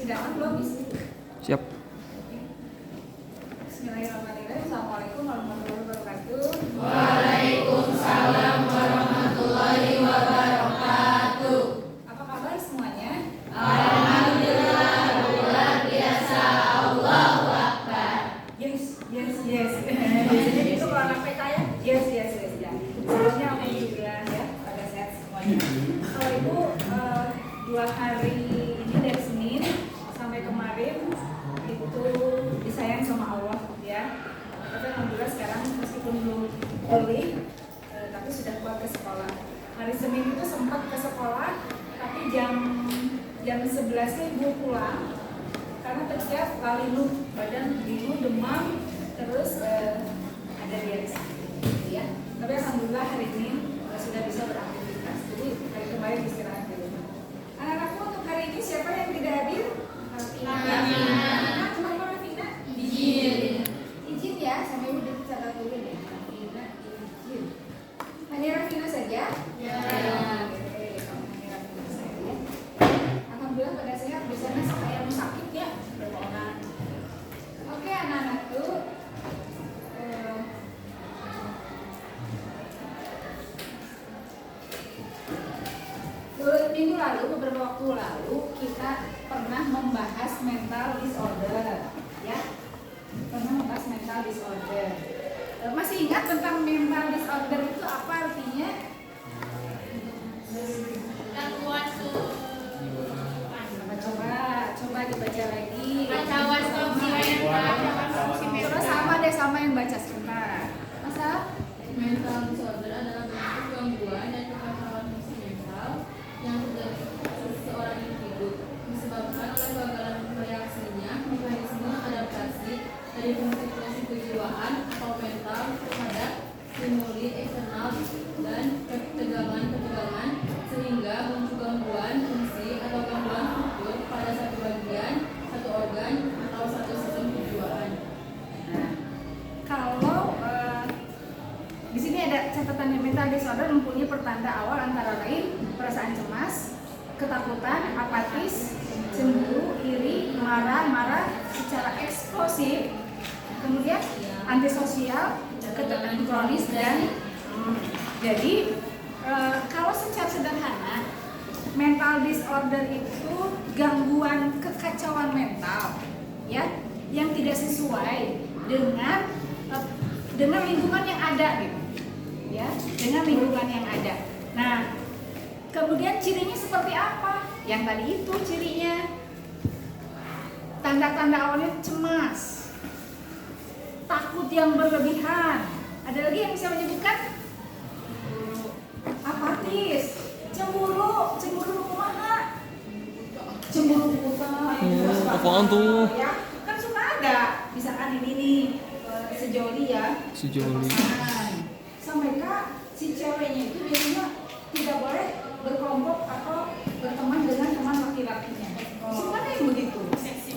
Sudah on belum? Siap. Bismillahirrahmanirrahim. Assalamualaikum warahmatullahi wabarakatuh. Waalaikumsalam warahmatullahi wabarakatuh. Apa kabar semuanya? Alhamdulillah, luar biasa, Allahu Akbar. Yes. Biasanya itu kalau anak PK ya? Yes ya. Seharusnya alhamdulillah ya, pada sehat semuanya. Kalau Ibu 2 hari ini dari Senin sampai kemarin itu disayang sama Allah ya. Tapi alhamdulillah sekarang meskipun belum pulih tapi sudah kuat ke sekolah. Hari Senin itu sempat ke sekolah tapi jam 11-nya Ibu pulang karena tersiap lalinuh, badan linu, demam, terus ada diare ya. Tapi alhamdulillah hari ini sudah bisa beraktivitas. Jadi hari kemarin istirahat di rumah. Anak-anakku untuk hari ini siapa yang tidak hadir? Rafina. Kenapa Rafina? Izin ya, sama Ibu dicatat dulu deh. Rafina izin. Hanya Rafina saja? Ya. Oke, hanya Rafina saja. Alhamdulillah pada sehat. Di sana sampai yang sakit ya, berapa orang? Oke anak-anakku. Minggu lalu, beberapa waktu lalu kita pernah membahas mental disorder, ya. Pernah membahas mental disorder. Masih ingat tentang mental disorder itu apa artinya? Gangguan Coba dibaca lagi. kacauan fungsi mental. Coba sama deh sama yang baca sebentar. Masa? Mental disorder adalah bentuk gangguan dan kekacauan fungsi mental yang terjadi pada seseorang individu disebabkan oleh kegagalan reaksinya mekanisme adaptasi dari fungsi-fungsi kejiwaan atau mental terhadap stimuli eksternal dan ketegangan sehingga muncul gangguan fungsi atau gangguan struktur pada satu bagian, satu organ atau satu sistem kejiwaan. Nah, kalau di sini ada catatan mental disorder mempunyai pertanda awal antara lain perasaan cemas, ketakutan, apatis, cemburu, iri, marah secara eksplosif, kemudian antisosial, ketegangan kronis dan jadi kalau secara sederhana mental disorder itu gangguan kekacauan mental ya yang tidak sesuai dengan lingkungan yang ada gitu ya, dengan lingkungan yang ada. Nah, kemudian cirinya seperti apa? Yang tadi itu cirinya. Tanda-tanda awalnya cemas, takut yang berlebihan. Ada lagi yang bisa menyebutkan? Apatis, cemburu kumaha? Cemburu kumaha? Apaan tuh? Ya, kan suka ada. Misalkan ini nih, sejoli ya. Sejoli. Sampai si ceweknya itu biasanya tidak boleh berkelompok atau berteman dengan teman laki-lakinya. Semuanya yang begitu. Posesif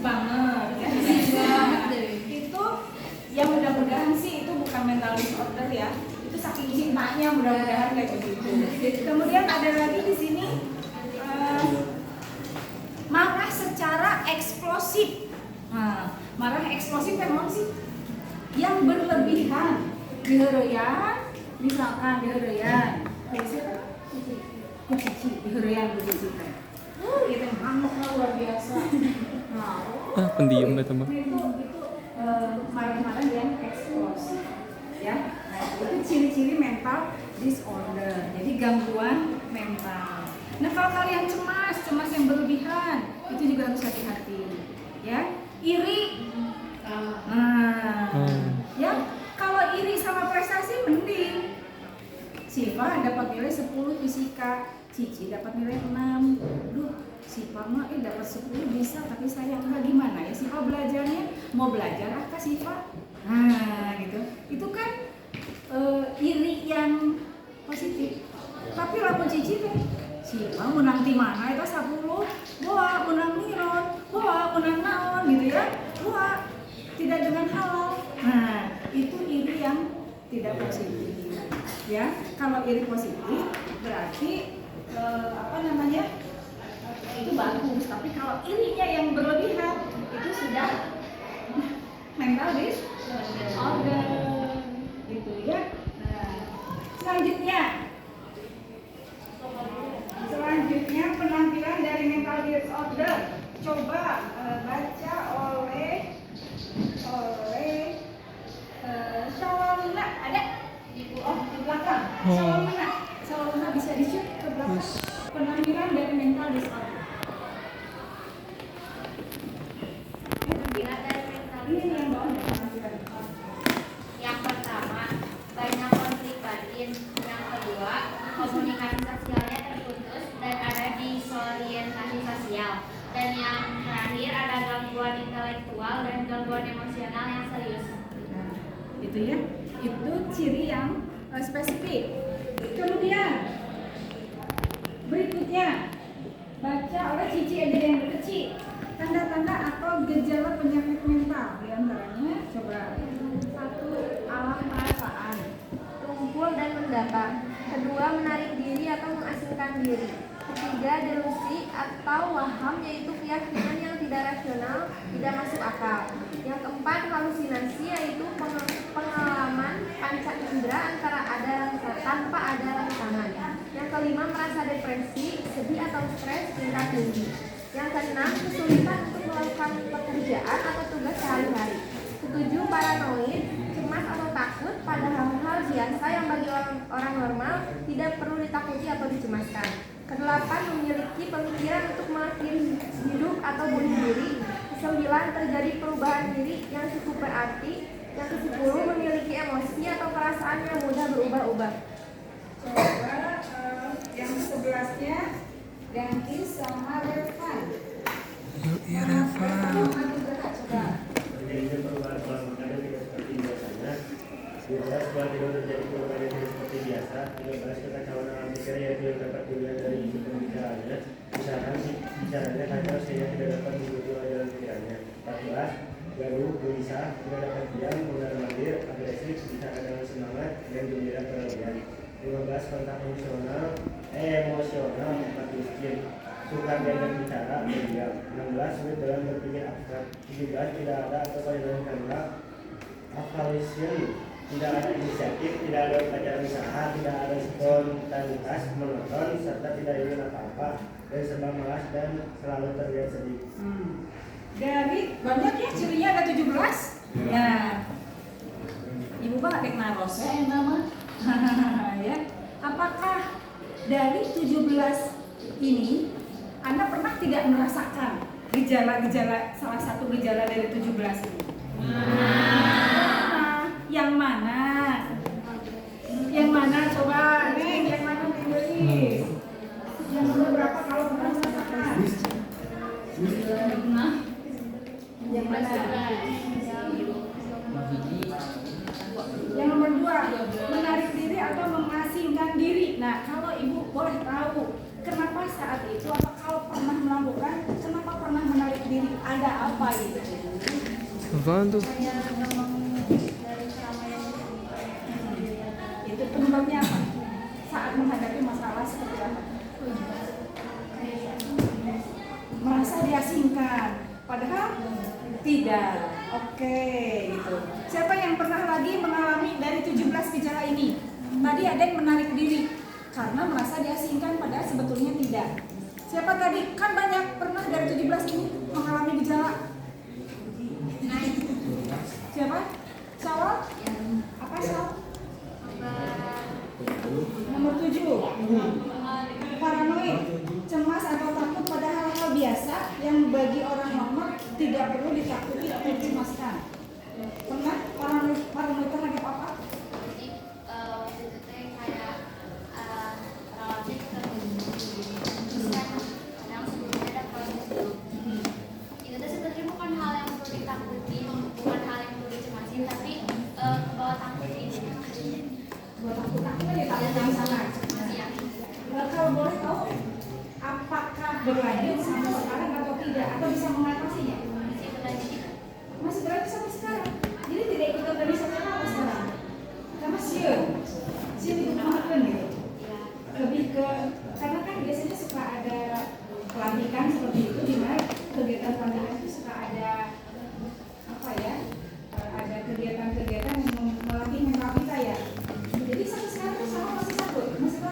banget. Itu yang mudah-mudahan sih itu bukan mental disorder ya. Itu saking cintanya mudah-mudahan kayak begitu. Kemudian ada lagi di sini marah secara eksplosif. Nah, marah eksplosif memang sih yang berlebihan, diheureyan, misalkan diheureyan, kucici, diheureyan kucici teh. Itu manukna luar biasa. Nah, Pendiam dah teman. itu marah-marah yang eksplosif, ya. Nah, itu ciri-ciri mental disorder. Jadi gangguan mental. Nah, kalau kalian cemas yang berlebihan, itu juga harus hati-hati, ya. Iri. Ya, kalau iri sama prestasi mending. Siva dapat nilai 10 fisika, Cici dapat nilai 6. Duh, Siva mah dapat 10 bisa, tapi saya enggak, gimana ya Siva belajarnya? Mau belajar apa Siva? Nah, gitu. Itu kan iri yang positif. Tapi lamun Cici teh, Siva menang di mana itu 10. Wah, menang niron. Wah, menang naon gitu ya. Wah, tidak dengan halal. Nah, itu iri yang tidak positif. Ya, kalau iri positif berarti itu bagus. Tapi kalau irinya yang berlebihan itu sudah mental disorder gitu ya. Nah, selanjutnya penampilan dari mental disorder. Coba baca oleh Shalomina. Ada? Oh, di belakang. Shalomina bisa di-shoot ke belakang. Penampilan dari mental disorder. Penampilan dari mental Ini yang disorder. bawah penampilan. Yang pertama, banyak konflik batin. Yang kedua, komunikasi sosialnya terputus dan ada disorientasi sosial. Dan yang terakhir ada gangguan intelektual dan gangguan emosional yang serius. Nah, itu ya. Itu ciri yang spesifik. Kemudian berikutnya baca oleh Cici aja yang kecil. Tanda-tanda atau gejala penyakit mental di antaranya coba. 1. Alah perasaan, tumpul dan mendatar. 2. Menarik diri atau mengasingkan diri. 3. Delusi atau waham, yaitu keyakinan yang tidak rasional, tidak masuk akal. Yang keempat, halusinasi, yaitu pengalaman panca indera tanpa ada rangsangan. Yang kelima, merasa depresi, sedih atau stres tingkat tinggi. Yang keenam, kesulitan untuk melakukan pekerjaan atau tugas sehari-hari. 7. Paranoid, cemas atau takut pada hal-hal biasa yang bagi orang normal tidak perlu ditakuti atau dicemaskan. 8. Memiliki pemikiran untuk mengakhiri hidup atau bunuh diri. 9. Terjadi perubahan diri yang cukup berarti. Yang ke-10. Memiliki emosi atau perasaan yang mudah berubah-ubah. Coba yang 11-nya ganti sama Revan. Yuk, ya Reva. Coba. Terjadinya perubahan pola makan yang tidak seperti biasanya. 12. Setelah tidur terjadi perubahan yang tidak seperti biasa. 13. Kekacauan alam pikir yang tidak dapat dilihat dari isi pembicaraannya. Misalkan bicaranya kacau sehingga tidak dapat mengikuti ajaran pikirannya. 14. Gaduh, gelisah, tidak dapat diam, mondar-mandir, agresif, bicara dengan semangat, dan gembira berlebihan. 15. Kontak emosional, tempat miskin, suka diajak bicara, berdiam. 16. Sulit dalam berpikir abstrak. 17. Tidak ada atau kehilangan karena avolition, tidak ada inisiatif, tidak ada upacara usaha, tidak ada spontanitas, monoton, serta tidak ingin apa-apa, dan serba malas dan selalu terlihat sedih. Dari banyak ya cirinya ada 17. Ya. Ibu Pak dek naros ya nama. Ya. Apakah dari 17 ini Anda pernah tidak merasakan gejala-gejala, salah satu gejala dari 17 ini? Yang mana? Yang mana coba? Neng, yang mana tulis? Yang nomor berapa kalau pernah merasakan? Yang mana? Yang nomor 2, menarik diri atau mengasingkan diri. Nah, kalau ibu boleh tahu kenapa saat itu, apa kalau pernah melakukan, kenapa pernah menarik diri, ada apa gitu? Apaan tuh? Itu penyebabnya apa? Saat menghadapi masalah seperti apa? Merasa diasingkan, padahal tidak. Oke, gitu. Siapa yang pernah lagi mengalami dari 17 gejala ini? Tadi ada yang menarik diri karena merasa diasingkan, padahal sebetulnya tidak. Siapa tadi? Kan banyak pernah dari 17 ini mengalami gejala. Siapa? Sawal? Apa Sawal? Nomor 7. Paranoid, cemas atau takut pada hal-hal biasa yang bagi orang normal tidak perlu ditakuti atau dicemaskan. Pernah paranoid terhadap apa? Jadi waktu itu teh kayak relatif terus kan kadang sebelumnya ada proses dulu. Itu tuh sebenarnya bukan hal yang perlu ditakuti, bukan hal yang perlu dicemasin, tapi ke bawah takut ini. Buat takut ya takut yang sana. Iya. Kalau boleh tahu, apakah berlanjut sampai sekarang atau tidak, atau bisa mengatasinya? Masih berlanjut. Masih berlanjut sampai sekarang. Jadi tidak ikut organisasi apa sekarang? Karena sih ikut makan gitu. Iya. Lebih ke, karena kan biasanya suka ada pelantikan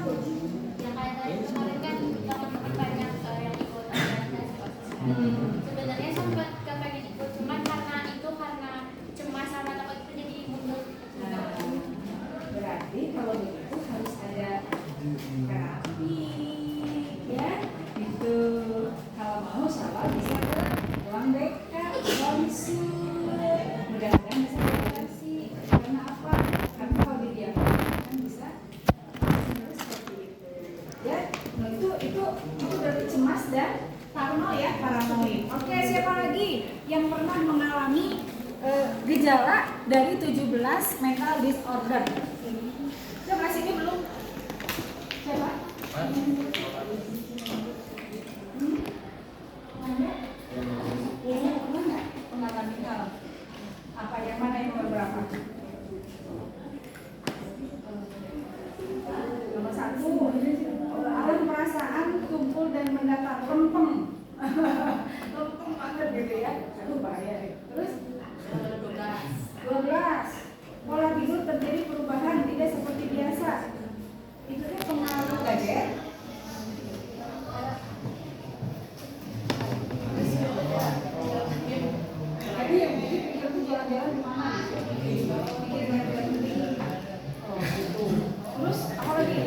tuh? Yang kayak tadi kemarin kan teman-teman banyak yang ikut organisasi OSIS. Sebenarnya sempat kepengen ikut, cuman karena cemas sama takut itu jadi mundur. Nah, berarti kalau begitu harus ada terapi, ya. Itu kalau mau Salwa bisa ke ruang BK, konsul. Mudah-mudahan bisa berhasil. Karena apa? Karena kalau didiagnosis bisa seperti itu. Ya, nah itu berarti cemas dan paranoid. Oke, siapa lagi yang pernah mengalami gejala dari 17 mental disorder? Coba sini belum? Siapa? Ada? Pernah nggak mengalami hal apa yang mana yang nomor berapa? Nomor 1, alam perasaan tumpul dan mendapat lempeng. Lempeng banget gitu ya. Aduh bahaya deh. Terus 12. Pola tidur terjadi perubahan tidak seperti biasa. Itu kan pengaruh gadget. Jadi yang bikin pikir tuh jalan-jalan di mana? Bikin jalan-jalan. Oh gitu. Terus apa lagi?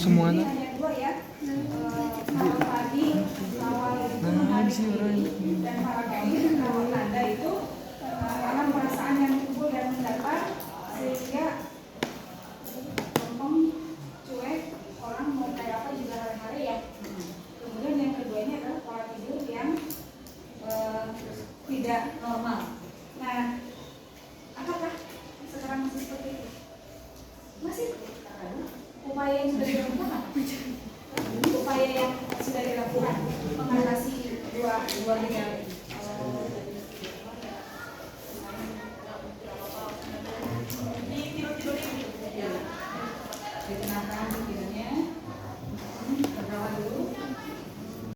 Semuanya. Ini hanya 2 ya. Kalau tadi awal itu menarik diri dan paranoid, kalau tanda itu alam perasaan yang timbul dan mendapat sehingga lempeng, cuek, orang mau kayak apa juga hari-hari ya. Kemudian yang kedua ini adalah pola tidur yang tidak normal. Nah, apakah sekarang masih seperti itu? Masih? Upaya yang sudah dilakukan apa? Upaya yang sudah dilakukan mengatasi dua gejala